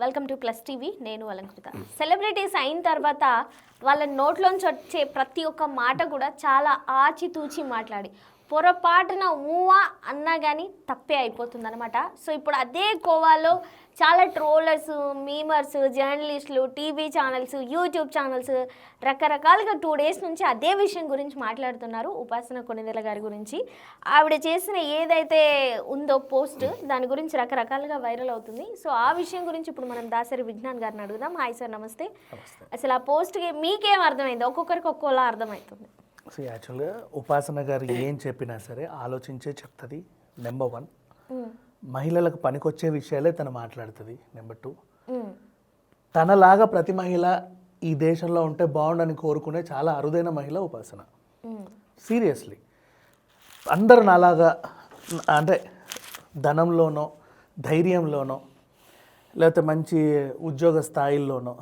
Welcome to plus TV. నేను Alankrita. Celebrities అయిన తర్వాత వాళ్ళ నోట్లోంచి వచ్చే ప్రతి ఒక్క మాట కూడా చాలా ఆచితూచి మాట్లాడి పొరపాటున ఊవా అన్నా కానీ తప్పే అయిపోతుంది అనమాట. సో ఇప్పుడు అదే కోవాలో చాలా ట్రోలర్స్, మీమర్స్, జర్నలిస్టులు, టీవీ ఛానల్స్, యూట్యూబ్ ఛానల్స్ రకరకాలుగా 2 days నుంచి అదే విషయం గురించి మాట్లాడుతున్నారు. ఉపాసన కొణిదెల గారి గురించి. ఆవిడ చేసిన ఏదైతే ఉందో పోస్ట్, దాని గురించి రకరకాలుగా వైరల్ అవుతుంది. సో ఆ విషయం గురించి ఇప్పుడు మనం దాసరి విజ్ఞాన్ గారిని అడుగుదాం. హాయ్ సార్, నమస్తే. అసలు ఆ పోస్ట్కి మీకేం అర్థమైంది? ఒక్కొక్కరికి ఒక్కోలా అర్థమవుతుంది. సో యాక్చువల్గా ఉపాసన గారు ఏం చెప్పినా సరే ఆలోచించే చెప్తుంది. నెంబర్ 1, మహిళలకు పనికొచ్చే విషయాలే తను మాట్లాడుతుంది. నెంబర్ 2, తనలాగా ప్రతి మహిళ ఈ దేశంలో ఉంటే బాగుండని కోరుకునే చాలా అరుదైన మహిళ ఉపాసన. సీరియస్లీ అందరు నాలాగా అంటే ధనంలోనో, ధైర్యంలోనో, లేకపోతే మంచి ఉద్యోగ స్థాయిల్లోనో,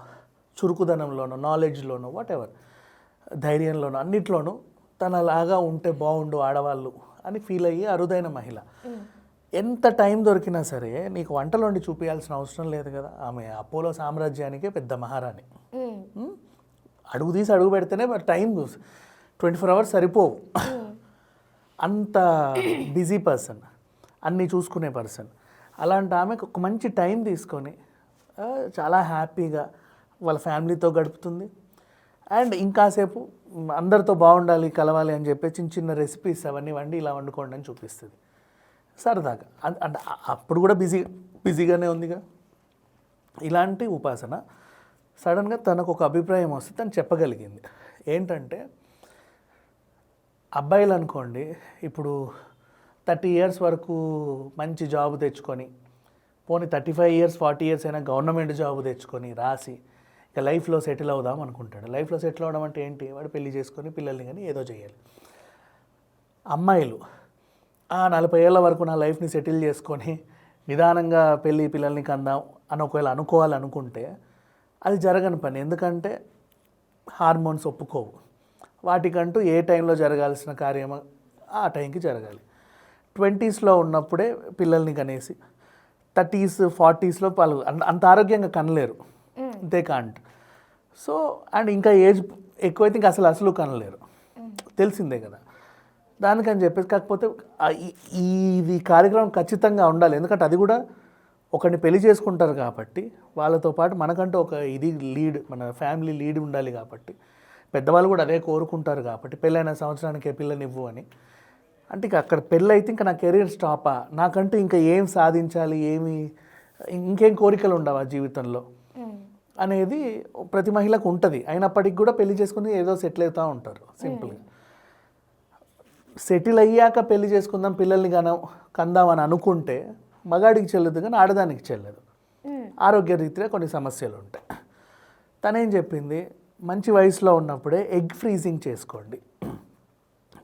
చురుకుదనంలోనో, నాలెడ్జ్లోనో, వాట్ ఎవర్, ధైర్యంలోనూ అన్నిట్లోనూ తనలాగా ఉంటే బాగుండు ఆడవాళ్ళు అని ఫీల్ అయ్యి అరుదైన మహిళ. ఎంత టైం దొరికినా సరే నీకు వంటలు వండి చూపించాల్సిన అవసరం లేదు కదా. ఆమె అపోలో సామ్రాజ్యానికే పెద్ద మహారాణి. అడుగు తీసి అడుగు పెడితేనే మరి టైం 24 hours సరిపోవు. అంత బిజీ పర్సన్, అన్నీ చూసుకునే పర్సన్. అలాంటి ఆమెకు ఒక మంచి టైం తీసుకొని చాలా హ్యాపీగా వాళ్ళ ఫ్యామిలీతో గడుపుతుంది. అండ్ ఇంకాసేపు అందరితో బాగుండాలి, కలవాలి అని చెప్పి చిన్న చిన్న రెసిపీస్ అవన్నీ వండి ఇలా వండుకోండి అని చూపిస్తుంది సరదాగా. అంటే అప్పుడు కూడా బిజీగానే ఉందిగా. ఇలాంటి ఉపాసన సడన్గా తనకు ఒక అభిప్రాయం వస్తే తను చెప్పగలిగింది. ఏంటంటే అబ్బాయిలు అనుకోండి, ఇప్పుడు 30 years వరకు మంచి జాబ్ తెచ్చుకొని, పోనీ 35 years 40 years అయినా గవర్నమెంట్ జాబ్ తెచ్చుకొని రాసి ఇక లైఫ్లో సెటిల్ అవుదాం అనుకుంటాడు. లైఫ్లో సెటిల్ అవ్వడం అంటే ఏంటి? వాడు పెళ్లి చేసుకొని పిల్లల్ని కానీ ఏదో చేయాలి. అమ్మాయిలు 40 ఏళ్ళ వరకు నా లైఫ్ని సెటిల్ చేసుకొని నిదానంగా పెళ్ళి పిల్లల్ని కందాం అని ఒకవేళ అనుకోవాలనుకుంటే అది జరగని పని. ఎందుకంటే హార్మోన్స్ ఒప్పుకోవు. వాటికంటూ ఏ టైంలో జరగాల్సిన కార్యమో ఆ టైంకి జరగాలి. 20s ఉన్నప్పుడే పిల్లల్ని కనేసి 30s 40s వాళ్ళు అంత ఆరోగ్యంగా కనలేరు. They can't. సో అండ్ ఇంకా ఏజ్ ఎక్కువైతే ఇంకా అసలు కనలేరు. తెలిసిందే కదా. దానికని చెప్పేసి కాకపోతే ఇది కార్యక్రమం ఖచ్చితంగా ఉండాలి. ఎందుకంటే అది కూడా ఒకరిని పెళ్లి చేసుకుంటారు కాబట్టి వాళ్ళతో పాటు మనకంటూ ఒక లీడ్, మన ఫ్యామిలీ లీడ్ ఉండాలి కాబట్టి పెద్దవాళ్ళు కూడా అదే కోరుకుంటారు కాబట్టి పెళ్ళైన సంవత్సరానికి పిల్లనివ్వు అని. అంటే ఇక అక్కడ పెళ్ళి అయితే ఇంకా నా కెరీర్ స్టాపా, నాకంటూ ఇంకా ఏం సాధించాలి, ఇంకేం కోరికలు ఉండవు ఆ జీవితంలో అనేది ప్రతి మహిళకు ఉంటుంది. అయినప్పటికీ కూడా పెళ్లి చేసుకుని ఏదో సెటిల్ అవుతూ ఉంటారు. సింపుల్గా సెటిల్ అయ్యాక పెళ్లి చేసుకుందాం, పిల్లల్ని కందామని అనుకుంటే మగాడికి చెల్లదు కానీ ఆడదానికి చెల్లదు. ఆరోగ్య రీత్యా కొన్ని సమస్యలు ఉంటాయి. తనేం చెప్పింది, మంచి వయసులో ఉన్నప్పుడే ఎగ్ ఫ్రీజింగ్ చేసుకోండి.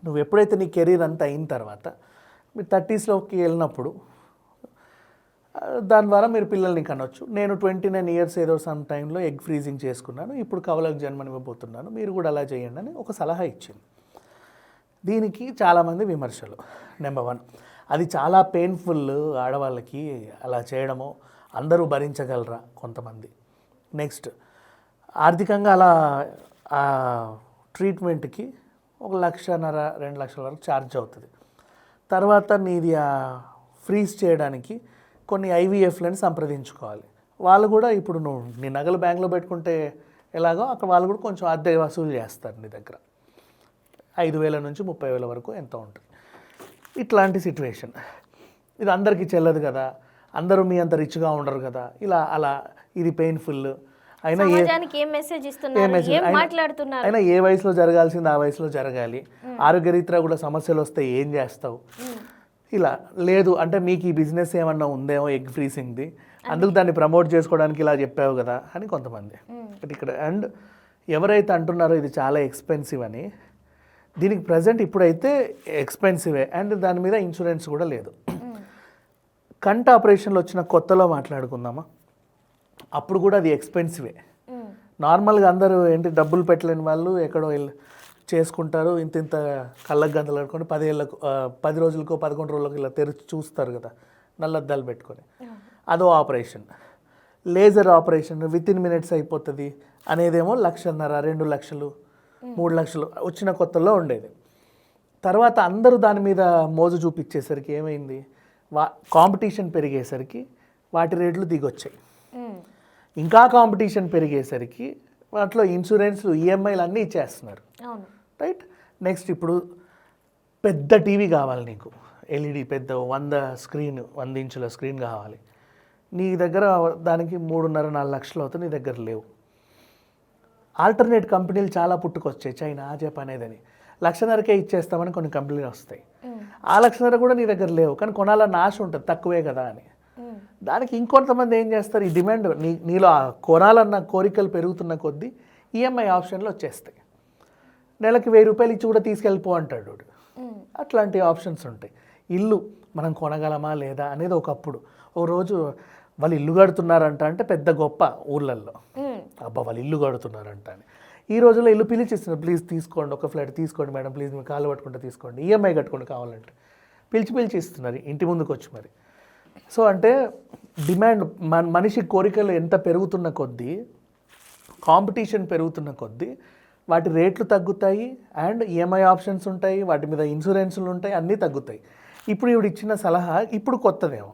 నువ్వు ఎప్పుడైతే నీ కెరీర్ అంతా అయిన తర్వాత మీరు 30s వెళ్ళినప్పుడు దాని ద్వారా మీరు పిల్లల్ని కనొచ్చు. నేను 29 years ఏదో సమ్ టైంలో ఎగ్ ఫ్రీజింగ్ చేసుకున్నాను, ఇప్పుడు కవలకు జన్మనివ్వబోతున్నాను, మీరు కూడా అలా చేయండి అని ఒక సలహా ఇచ్చింది. దీనికి చాలామంది విమర్శలు. నెంబర్ 1, అది చాలా పెయిన్ఫుల్ ఆడవాళ్ళకి అలా చేయడము, అందరూ భరించగలరా కొంతమంది. నెక్స్ట్, ఆర్థికంగా అలా ట్రీట్మెంట్కి 1,50,000 2 లక్షల వరకు ఛార్జ్ అవుతుంది. తర్వాత నీది ఫ్రీజ్ చేయడానికి కొన్ని IVFలను సంప్రదించుకోవాలి. వాళ్ళు కూడా ఇప్పుడు నువ్వు నీ నగలు బ్యాంక్లో పెట్టుకుంటే ఎలాగో అక్కడ వాళ్ళు కూడా కొంచెం అద్దె వసూలు చేస్తారు నీ దగ్గర. 5,000 నుంచి 30,000 వరకు ఎంత ఉంటుంది. ఇట్లాంటి సిచ్యువేషన్. ఇది అందరికీ చెల్లదు కదా, అందరూ మీ అంత రిచ్గా ఉండరు కదా. అలా ఇది పెయిన్ఫుల్. అయినా ఏ వయసులో జరగాల్సింది ఆ వయసులో జరగాలి. ఆరోగ్యరీత్యా కూడా సమస్యలు వస్తే ఏం చేస్తావు? ఇలా లేదు అంటే మీకు ఈ బిజినెస్ ఏమన్నా ఉందేమో ఎగ్ ఫ్రీజింగ్ది, అందుకు దాన్ని ప్రమోట్ చేసుకోవడానికి ఇలా చెప్పావు కదా అని కొంతమంది. బట్ ఇక్కడ అండ్ ఎవరైతే అంటున్నారో ఇది చాలా ఎక్స్పెన్సివ్ అని, దీనికి ప్రజెంట్ ఇప్పుడైతే ఎక్స్పెన్సివే అండ్ దాని మీద ఇన్సూరెన్స్ కూడా లేదు. కంట ఆపరేషన్లు వచ్చిన కొత్తలో మాట్లాడుకుందామా, అప్పుడు కూడా అది ఎక్స్పెన్సివే. నార్మల్గా అందరూ డబ్బులు పెట్టలేని వాళ్ళు ఎక్కడో చేసుకుంటారు. ఇంత కళ్ళకు గంతలు కట్టుకొని 10 రోజులకో 11 రోజులకో ఇలా తెరిచి చూస్తారు కదా, నల్లద్దాలు పెట్టుకొని. అదో operation. Laser operation with in minutes అయిపోతుంది అనేదేమో 1,50,000 2 లక్షలు 3 లక్షలు వచ్చిన కొత్తలో ఉండేది. తర్వాత అందరూ దాని మీద మోజు చూపించేసరికి ఏమైంది, కాంపిటీషన్ పెరిగేసరికి వాటి రేట్లు దిగొచ్చాయి. ఇంకా కాంపిటీషన్ పెరిగేసరికి వాటిలో ఇన్సూరెన్స్లు ఈఎంఐలు అన్నీ ఇచ్చేస్తున్నారు, రైట్. నెక్స్ట్ ఇప్పుడు పెద్ద టీవీ కావాలి నీకు, ఎల్ఈడి పెద్ద 100 ఇంచుల స్క్రీన్ కావాలి, నీ దగ్గర దానికి 3.5-4 లక్షలు అవుతుంది, నీ దగ్గర లేవు. ఆల్టర్నేట్ కంపెనీలు చాలా పుట్టుకొచ్చాయి, చైనా జపాన్ అనేదని 1,50,000కే ఇచ్చేస్తామని కొన్ని కంపెనీలు వస్తాయి. ఆ 1,50,000 కూడా నీ దగ్గర లేవు, కానీ కొనాలని ఆశ ఉంటుంది తక్కువే కదా అని. దానికి ఇంకొంతమంది ఏం చేస్తారు, ఈ డిమాండ్ నీలో కొనాలన్న కోరికలు పెరుగుతున్న కొద్దీ ఈఎంఐ ఆప్షన్లు వచ్చేస్తాయి. నెలకి 1,000 రూపాయలు ఇచ్చి కూడా తీసుకెళ్ళిపో అంటాడు వాడు. అట్లాంటి ఆప్షన్స్ ఉంటాయి. ఇల్లు మనం కొనగలమా లేదా అనేది ఒకప్పుడు, ఓ రోజు వాళ్ళు ఇల్లు కడుతున్నారంట అంటే పెద్ద గొప్ప ఊర్లల్లో, అబ్బా వాళ్ళు ఇల్లు కడుతున్నారంట అని. ఈ రోజుల్లో ఇల్లు పిలిచిస్తున్నారు, ప్లీజ్ తీసుకోండి, ఒక ఫ్లాట్ తీసుకోండి మేడం, ప్లీజ్ మీ కాళ్ళు పట్టుకుంటే తీసుకోండి, ఈఎంఐ కట్టుకోండి కావాలంటే, పిలిచి ఇస్తున్నారు ఇంటి ముందుకు వచ్చి మరి. సో అంటే డిమాండ్ మనిషి కోరికలు ఎంత పెరుగుతున్న కొద్దీ, కాంపిటీషన్ పెరుగుతున్న కొద్దీ వాటి రేట్లు తగ్గుతాయి అండ్ ఈఎంఐ ఆప్షన్స్ ఉంటాయి, వాటి మీద ఇన్సూరెన్స్లు ఉంటాయి, అన్నీ తగ్గుతాయి. ఇప్పుడు ఇవిడ ఇచ్చిన సలహా ఇప్పుడు కొత్తదేమో.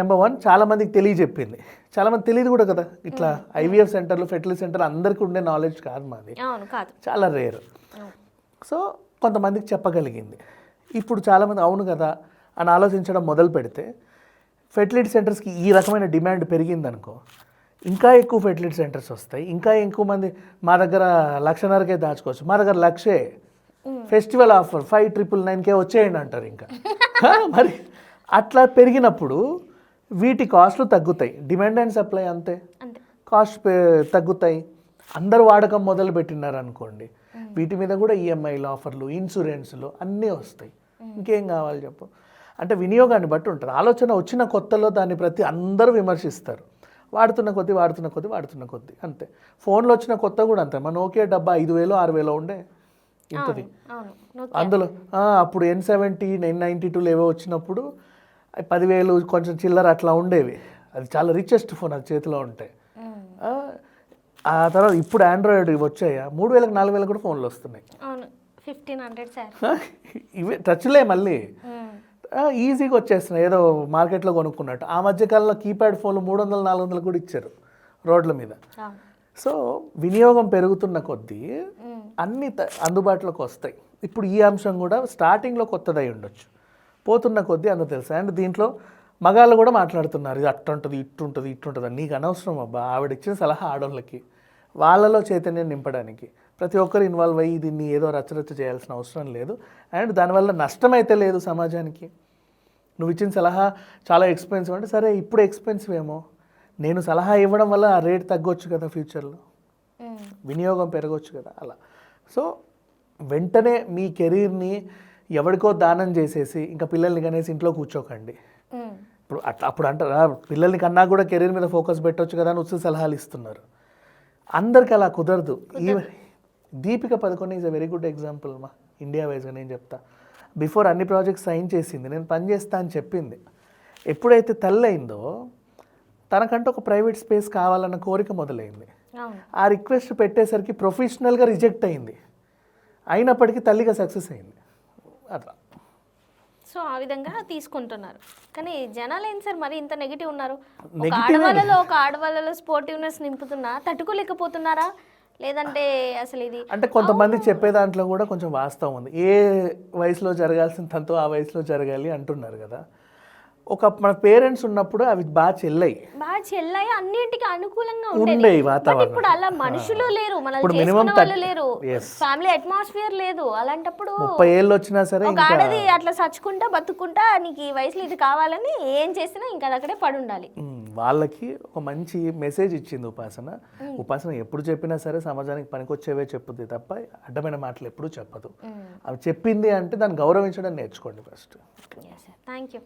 నెంబర్ 1 చాలామందికి తెలియజెప్పింది, చాలామంది తెలియదు కూడా కదా. ఇట్లా ఐవీఎఫ్ సెంటర్లు ఫెర్టిలిటీ సెంటర్ అందరికీ ఉండే నాలెడ్జ్ కాదు మాది, చాలా రేరు. సో కొంతమందికి చెప్పగలిగింది. ఇప్పుడు చాలామంది అవును కదా అని ఆలోచించడం మొదలు పెడితే ఫెర్టిలిటీ సెంటర్స్కి ఈ రకమైన డిమాండ్ పెరిగిందనుకో, ఇంకా ఎక్కువ ఫెర్టిలిటీ సెంటర్స్ వస్తాయి, ఇంకా ఎక్కువ మంది మా దగ్గర 1,50,000కే దాచుకోవచ్చు, మా దగ్గర 1,00,000 ఫెస్టివల్ ఆఫర్ 5,999కే వచ్చేయండి అంటారు ఇంకా. మరి అట్లా పెరిగినప్పుడు వీటి కాస్ట్లు తగ్గుతాయి, డిమాండ్ అండ్ సప్లై అంతే, కాస్ట్ తగ్గుతాయి. అందరు వాడకం మొదలు పెట్టినారు అనుకోండి, వీటి మీద కూడా ఈఎంఐలు ఆఫర్లు ఇన్సూరెన్స్లు అన్నీ వస్తాయి. ఇంకేం కావాలి చెప్పు. అంటే వినియోగాన్ని బట్టి ఉంటుంది. ఆలోచన వచ్చిన కొత్తలో దాన్ని అందరూ విమర్శిస్తారు, వాడుతున్న కొద్దీ అంతే. ఫోన్లో వచ్చిన కొత్త కూడా అంతే. మన నోకియా డబ్బా 5,000-6,000 ఉండే ఇంతది. అందులో అప్పుడు N70 N92 ఏవో వచ్చినప్పుడు 10,000 కొంచెం చిల్లర అట్లా ఉండేవి. అది చాలా రిచెస్ట్ ఫోన్, అది చేతిలో ఉంటే. ఆ తర్వాత ఇప్పుడు ఆండ్రాయిడ్ వచ్చాయా 3,000-4,000 కూడా ఫోన్లు వస్తున్నాయి. 1,500 ఇవే టచ్లే మళ్ళీ ఈజీగా వచ్చేస్తున్నాయి, ఏదో మార్కెట్లో కొనుక్కున్నట్టు. ఆ మధ్యకాలంలో కీప్యాడ్ ఫోన్లు 300-400 కూడా ఇచ్చారు రోడ్ల మీద. సో వినియోగం పెరుగుతున్న కొద్దీ అన్నీ అందుబాటులోకి వస్తాయి. ఇప్పుడు ఈ అంశం కూడా స్టార్టింగ్లో కొత్తదై ఉండొచ్చు, పోతున్న కొద్దీ అందరూ తెలుసు. అండ్ దీంట్లో మగాళ్ళు కూడా మాట్లాడుతున్నారు, ఇది అట్టుంటుంది ఇట్టుంటుంది అని. నీకు అనవసరం అబ్బా, ఆవిడ ఇచ్చిన సలహా ఆడోళ్ళకి, వాళ్ళలో చైతన్యం నింపడానికి. ప్రతి ఒక్కరు ఇన్వాల్వ్ అయ్యి దీన్ని ఏదో రచ్చరచ్చ చేయాల్సిన అవసరం లేదు. అండ్ దానివల్ల నష్టమైతే లేదు సమాజానికి. నువ్వు ఇచ్చిన సలహా చాలా ఎక్స్పెన్సివ్ అంటే సరే, ఇప్పుడు ఎక్స్పెన్సివ్ ఏమో, నేను సలహా ఇవ్వడం వల్ల ఆ రేట్ తగ్గొచ్చు కదా, ఫ్యూచర్లో వినియోగం పెరగవచ్చు కదా అలా. సో వెంటనే మీ కెరీర్ని ఎవరికో దానం చేసేసి ఇంకా పిల్లల్ని కనేసి ఇంట్లో కూర్చోకండి. ఇప్పుడు అప్పుడు అంటారా, పిల్లల్ని కన్నా కూడా కెరీర్ మీద ఫోకస్ పెట్టవచ్చు కదా అని ఉచిత సలహాలు ఇస్తున్నారు. అందరికి అలా కుదరదు. Deepika Padukone is a very good example మా ఇండియా వైజ్గా. నేను చెప్తా, బిఫోర్ అన్ని ప్రాజెక్ట్స్ సైన్ చేసింది, నేను పని చేస్తా అని చెప్పింది. ఎప్పుడైతే తల్లి అయిందో తనకంటూ ఒక ప్రైవేట్ స్పేస్ కావాలన్న కోరిక మొదలైంది. ఆ రిక్వెస్ట్ పెట్టేసరికి ప్రొఫెషనల్గా రిజెక్ట్ అయింది, అయినప్పటికీ తల్లిగా సక్సెస్ అయింది అట్లా. సో ఆ విధంగా తీసుకుంటున్నారు. కానీ జనాలు ఏం సార్ మరి ఇంత నెగిటివ్ ఉన్నారు? ఒక ఆడవాళ్ళలో స్పోర్టివ్నెస్ నింపుతున్నా తట్టుకోలేకపోతున్నారా, లేదంటే అసలు ఇది అంటే కొంతమంది చెప్పే దాంట్లో కూడా కొంచెం వాస్తవం ఉంది. ఏ వయసులో జరగాల్సిన తనతో ఆ వయసులో జరగాలి అంటున్నారు కదా. ఒక మన పేరెంట్స్ ఉన్నప్పుడు అవి బాగా చెల్లాయి, అన్నింటికి అనుకూలంగా ఉండేవి వాతావరణం. ఇప్పుడు అలా మనుషులు లేరు, మనల్ని లేరు, ఫ్యామిలీ అట్మాస్ఫియర్ లేదు. అలాంటప్పుడు 30 ఏళ్ళు వచ్చినా సరే ఒక ఆడది అట్లా చచ్చుకుంటా బతుకుంటా నీకు ఈ వయసులో ఇది కావాలని ఏం చేసినా ఇంకా అక్కడే పడి ఉండాలి. వాళ్ళకి ఒక మంచి మెసేజ్ ఇచ్చింది ఉపాసన. ఎప్పుడు చెప్పినా సరే సమాజానికి పనికొచ్చేవే చెప్పుద్ది తప్ప అడ్డమైన మాటలు ఎప్పుడూ చెప్పదు. అవి చెప్పింది అంటే దాన్ని గౌరవించడం నేర్చుకోండి ఫస్ట్. Thank you.